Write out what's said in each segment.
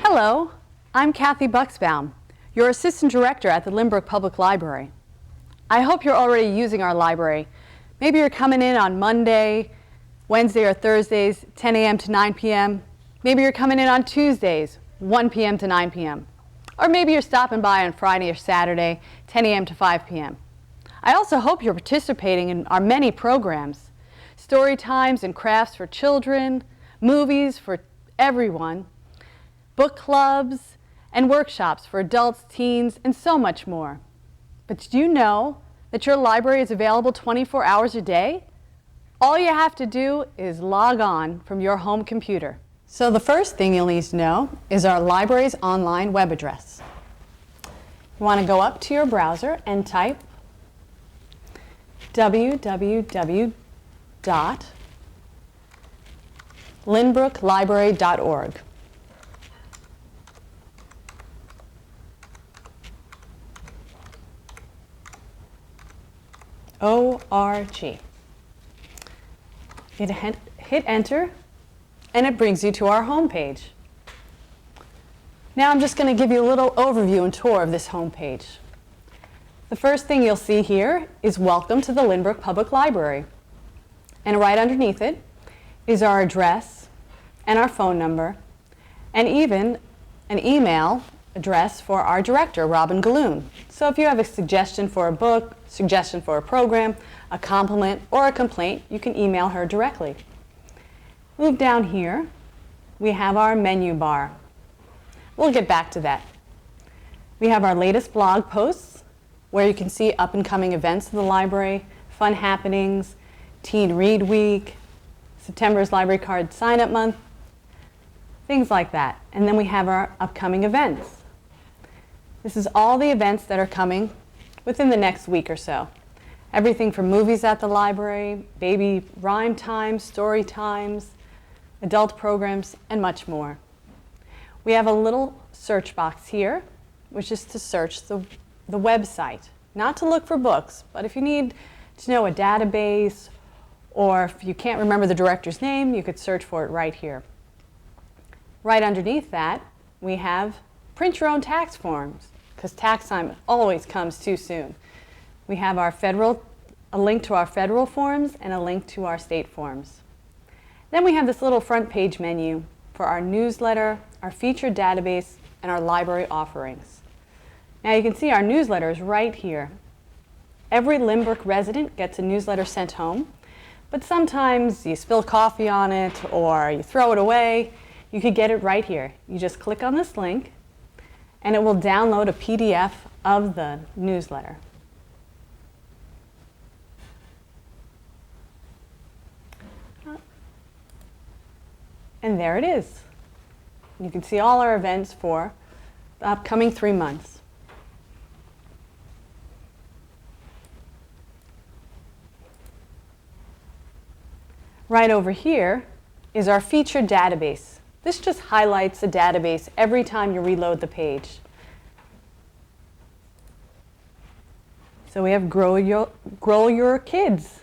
Hello, I'm Kathy Buxbaum, your Assistant Director at the Lynbrook Public Library. I hope you're already using our library. Maybe you're coming in on Monday, Wednesday or Thursdays, 10 a.m. to 9 p.m. Maybe you're coming in on Tuesdays, 1 p.m. to 9 p.m. Or maybe you're stopping by on Friday or Saturday, 10 a.m. to 5 p.m. I also hope you're participating in our many programs, story times and crafts for children, movies for everyone, book clubs, and workshops for adults, teens, and so much more. But did you know that your library is available 24 hours a day? All you have to do is log on from your home computer. So the first thing you'll need to know is our library's online web address. You want to go up to your browser and type www.lynbrooklibrary.org. O-R-G. Hit enter, and it brings you to our home page. Now I'm just going to give you a little overview and tour of this home page. The first thing you'll see here is Welcome to the Lynbrook Public Library. And right underneath it is our address and our phone number, and even an email address for our director, Robin Galloon. So if you have a suggestion for a book, suggestion for a program, a compliment, or a complaint, you can email her directly. Move down here, we have our menu bar. We'll get back to that. We have our latest blog posts, where you can see up-and-coming events of the library, fun happenings, Teen Read Week, September's Library Card Sign-Up Month, things like that. And then we have our upcoming events. This is all the events that are coming within the next week or so. Everything from movies at the library, baby rhyme times, story times, adult programs, and much more. We have a little search box here, which is to search the website. Not to look for books, but if you need to know a database, or if you can't remember the director's name, you could search for it right here. Right underneath that, we have print your own tax forms, because tax time always comes too soon. We have a link to our federal forms and a link to our state forms. Then we have this little front page menu for our newsletter, our featured database, and our library offerings. Now you can see our newsletter is right here. Every Lynbrook resident gets a newsletter sent home, but sometimes you spill coffee on it or you throw it away. You could get it right here. You just click on this link and it will download a PDF of the newsletter. And there it is. You can see all our events for the upcoming 3 months. Right over here is our featured database. This just highlights the database every time you reload the page. So we have Grow Your Kids,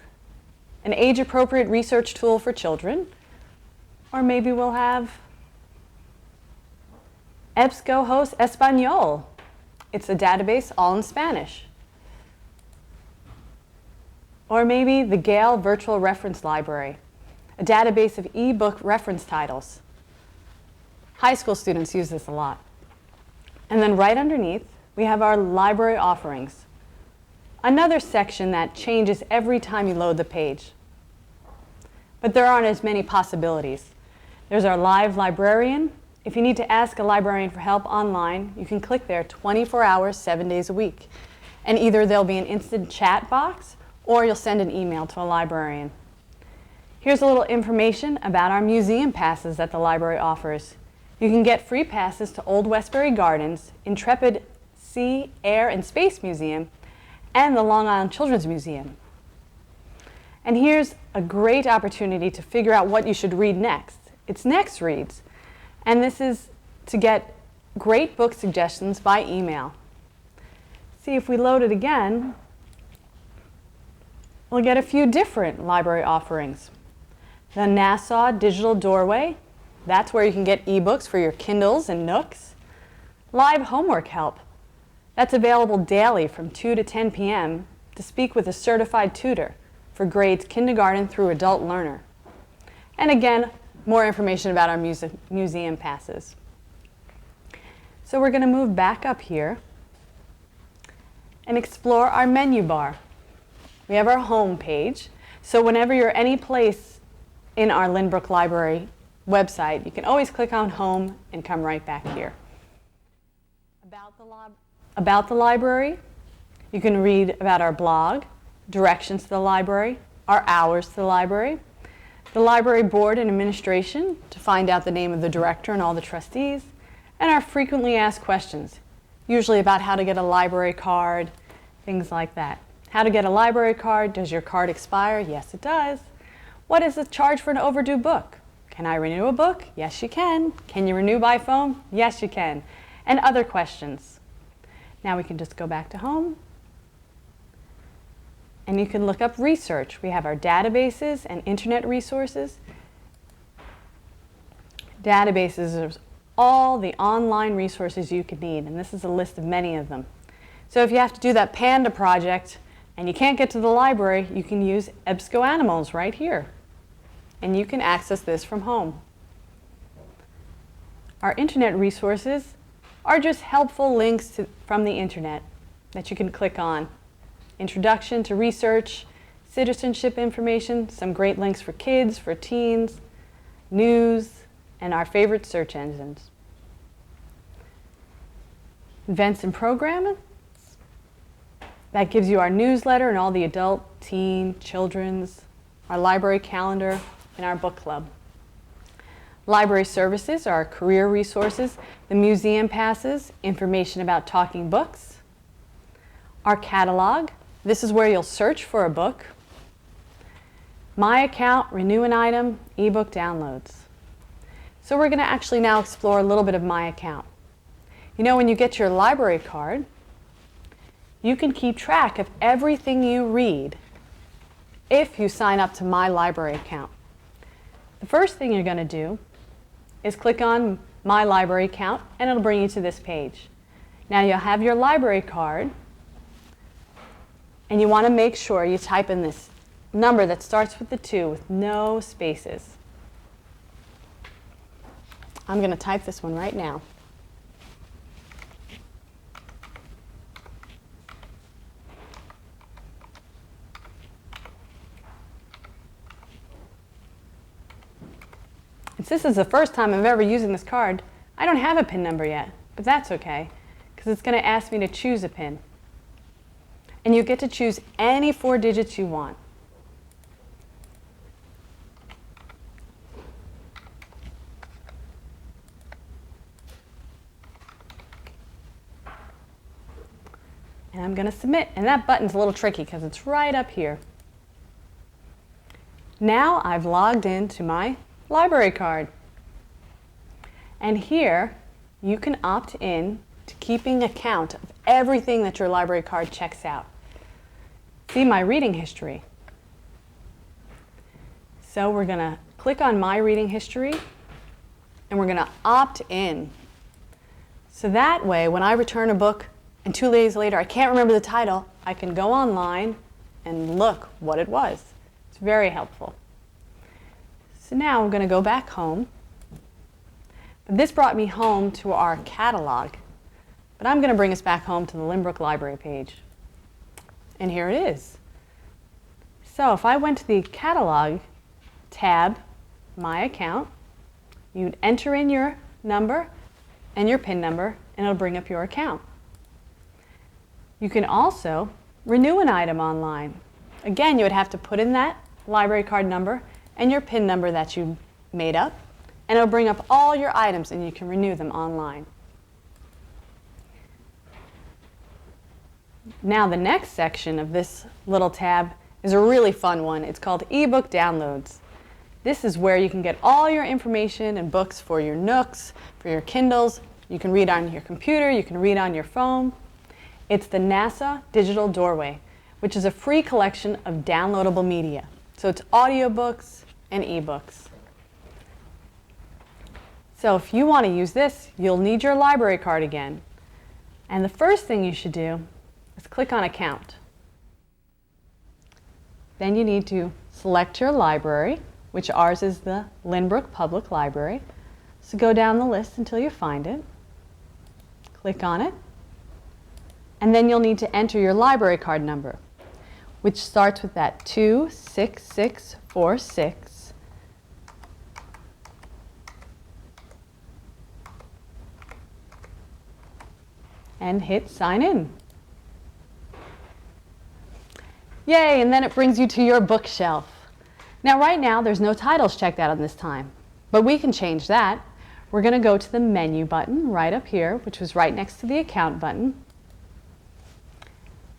an age-appropriate research tool for children. Or maybe we'll have EBSCOhost Español. It's a database all in Spanish. Or maybe the Gale Virtual Reference Library, a database of e-book reference titles. High school students use this a lot. And then right underneath, we have our library offerings, another section that changes every time you load the page. But there aren't as many possibilities. There's our live librarian. If you need to ask a librarian for help online, you can click there 24 hours, 7 days a week. And either there'll be an instant chat box or you'll send an email to a librarian. Here's a little information about our museum passes that the library offers. You can get free passes to Old Westbury Gardens, Intrepid Sea, Air, and Space Museum, and the Long Island Children's Museum. And here's a great opportunity to figure out what you should read next. It's Next Reads, and this is to get great book suggestions by email. See, if we load it again, we'll get a few different library offerings. The Nassau Digital Doorway, that's where you can get ebooks for your Kindles and Nooks. Live Homework Help, that's available daily from 2 to 10 p.m. to speak with a certified tutor for grades kindergarten through adult learner. And again, more information about our museum passes. So we're going to move back up here and explore our menu bar. We have our home page. So whenever you're any place in our Lynbrook Library website, you can always click on Home and come right back here. About the library, you can read about our blog, directions to the library, our hours to the library board and administration to find out the name of the director and all the trustees, and our frequently asked questions, usually about how to get a library card, things like that. How to get a library card? Does your card expire? Yes, it does. What is the charge for an overdue book? Can I renew a book? Yes, you can. Can you renew by phone? Yes, you can. And other questions. Now we can just go back to home. And you can look up research. We have our databases and internet resources. Databases are all the online resources you could need, and this is a list of many of them. So if you have to do that panda project and you can't get to the library, you can use EBSCOanimals right here. And you can access this from home. Our internet resources are just helpful links from the internet that you can click on. Introduction to research, citizenship information, some great links for kids, for teens, news, and our favorite search engines. Events and programming. That gives you our newsletter and all the adult, teen, children's, our library calendar, and our book club. Library services are our career resources, the museum passes, information about talking books. Our catalog, this is where you'll search for a book. My account, renew an item, ebook downloads. So we're going to actually now explore a little bit of My Account. You know, when you get your library card, you can keep track of everything you read if you sign up to My Library Account. The first thing you're going to do is click on My Library Account, and it'll bring you to this page. Now you'll have your library card, and you want to make sure you type in this number that starts with the 2 with no spaces. I'm going to type this one right now. Since this is the first time I'm ever using this card, I don't have a PIN number yet, but that's okay, because it's going to ask me to choose a PIN. And you get to choose any 4 digits you want. And I'm going to submit, and that button's a little tricky because it's right up here. Now I've logged into my library card. And here you can opt in to keeping account of everything that your library card checks out. See my reading history. So we're going to click on My Reading History, and we're going to opt in. So that way, when I return a book and 2 days later I can't remember the title, I can go online and look what it was. It's very helpful. So now I'm going to go back home. But this brought me home to our catalog. But I'm going to bring us back home to the Lynbrook Library page. And here it is. So if I went to the catalog tab, My Account, you'd enter in your number and your PIN number, and it'll bring up your account. You can also renew an item online. Again, you would have to put in that library card number and your PIN number that you made up, and it'll bring up all your items and you can renew them online. Now the next section of this little tab is a really fun one. It's called ebook downloads. This is where you can get all your information and books for your Nooks, for your Kindles. You can read on your computer, you can read on your phone. It's the NASA Digital Doorway, which is a free collection of downloadable media. So it's audiobooks and ebooks. So if you want to use this, you'll need your library card again. And the first thing you should do is click on Account. Then you need to select your library, which ours is the Lynbrook Public Library. So go down the list until you find it. Click on it. And then you'll need to enter your library card number, which starts with that 26646. And hit sign in. Yay, and then it brings you to your bookshelf. Now right now there's no titles checked out on this time, but we can change that. We're going to go to the menu button right up here, which was right next to the account button.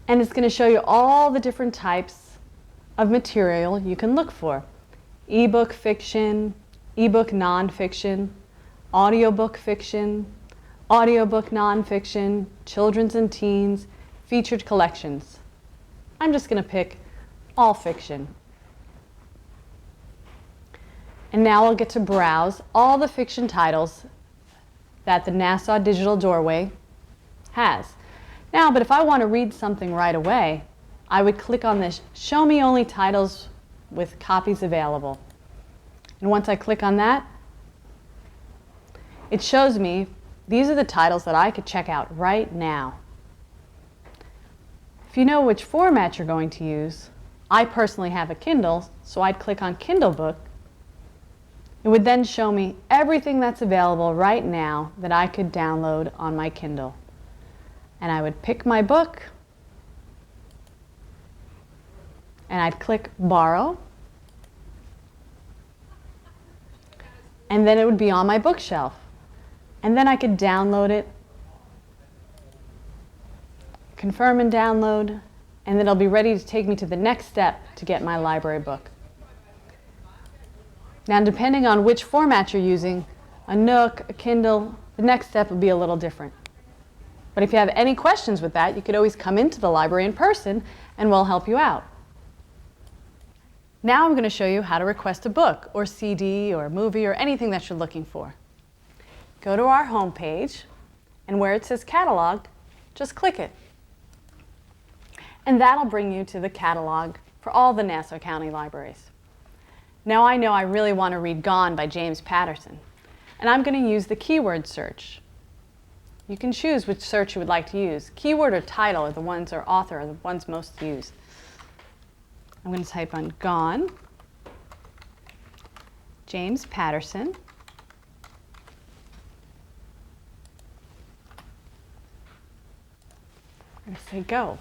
And it's going to show you all the different types of material you can look for. Ebook fiction, ebook nonfiction, audiobook fiction, audiobook nonfiction, children's and teens, featured collections. I'm just going to pick all fiction. And now I'll get to browse all the fiction titles that the NASA Digital Doorway has. Now, but if I want to read something right away, I would click on this Show Me Only Titles with Copies Available. And once I click on that, it shows me these are the titles that I could check out right now. If you know which format you're going to use, I personally have a Kindle, so I'd click on Kindle Book. It would then show me everything that's available right now that I could download on my Kindle. And I would pick my book, and I'd click Borrow, and then it would be on my bookshelf. And then I could download it, confirm and download, and then it'll be ready to take me to the next step to get my library book. Now, depending on which format you're using, a Nook, a Kindle, the next step will be a little different. But if you have any questions with that, you could always come into the library in person and we'll help you out. Now I'm going to show you how to request a book or CD or movie or anything that you're looking for. Go to our home page, and where it says Catalog, just click it. And that'll bring you to the catalog for all the Nassau County libraries. Now I know I really want to read Gone by James Patterson, and I'm going to use the keyword search. You can choose which search you would like to use. Keyword or title are the ones, or author are the ones most used. I'm going to type on Gone, James Patterson. I'm going to say go.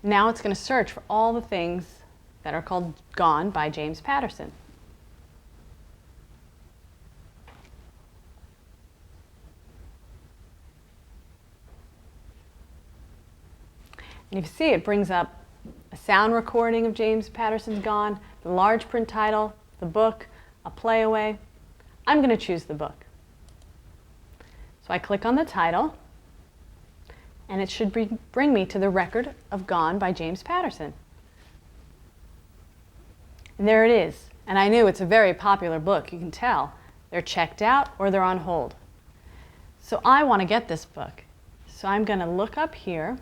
Now it's going to search for all the things that are called Gone by James Patterson. And you see it brings up a sound recording of James Patterson's Gone, the large print title, the book, a playaway. I'm going to choose the book. So I click on the title, and it should bring me to the record of Gone by James Patterson. And there it is. And I knew it's a very popular book. You can tell. They're checked out or they're on hold. So I want to get this book. So I'm going to look up here,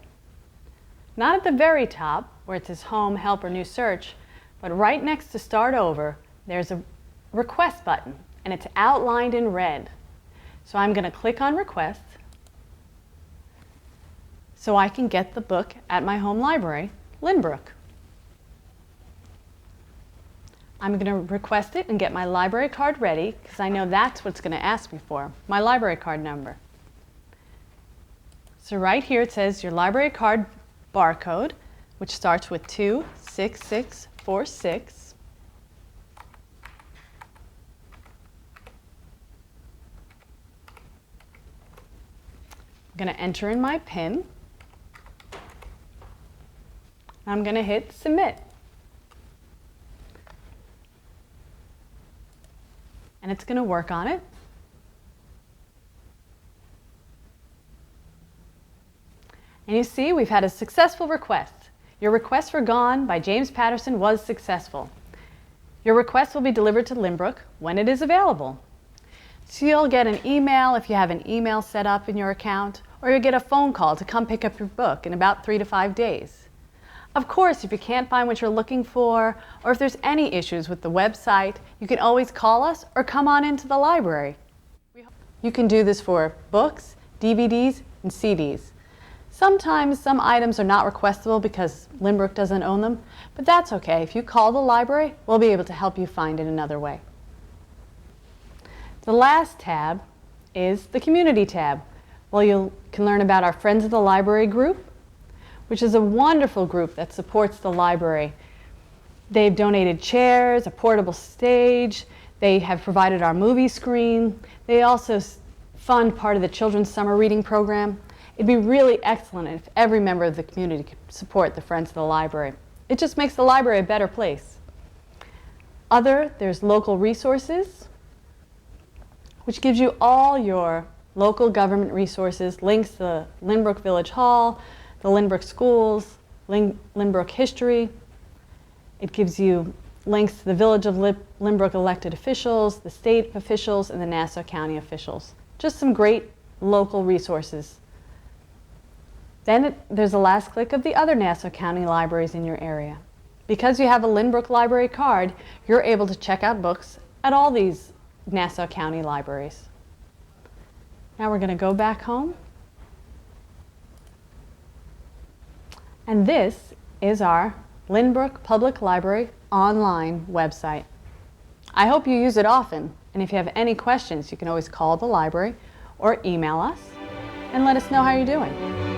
not at the very top where it says Home, Help, or New Search, but right next to Start Over, there's a Request button, and it's outlined in red. So I'm going to click on Request so I can get the book at my home library, Lynbrook. I'm going to request it and get my library card ready because I know that's what's going to ask me for, my library card number. So right here it says your library card barcode, which starts with 26646. I'm going to enter in my PIN. I'm going to hit Submit. And it's going to work on it. And you see, we've had a successful request. Your request for Gone by James Patterson was successful. Your request will be delivered to Lynbrook when it is available. So you'll get an email if you have an email set up in your account, or you'll get a phone call to come pick up your book in about 3 to 5 days. Of course, if you can't find what you're looking for, or if there's any issues with the website, you can always call us or come on into the library. You can do this for books, DVDs, and CDs. Sometimes some items are not requestable because Lynbrook doesn't own them, but that's okay. If you call the library, we'll be able to help you find it another way. The last tab is the Community tab. Well, you can learn about our Friends of the Library group, which is a wonderful group that supports the library. They've donated chairs, a portable stage, they have provided our movie screen. They also fund part of the children's summer reading program. It'd be really excellent if every member of the community could support the Friends of the Library. It just makes the library a better place. There's local resources, which gives you all your local government resources, links to the Lynbrook Village Hall, the Lynbrook Schools, Lynbrook History. It gives you links to the Village of Lynbrook elected officials, the state officials, and the Nassau County officials. Just some great local resources. Then there's the last click of the other Nassau County libraries in your area. Because you have a Lynbrook Library card, you're able to check out books at all these Nassau County libraries. Now we're going to go back home. And this is our Lynbrook Public Library online website. I hope you use it often, and if you have any questions, you can always call the library or email us and let us know how you're doing.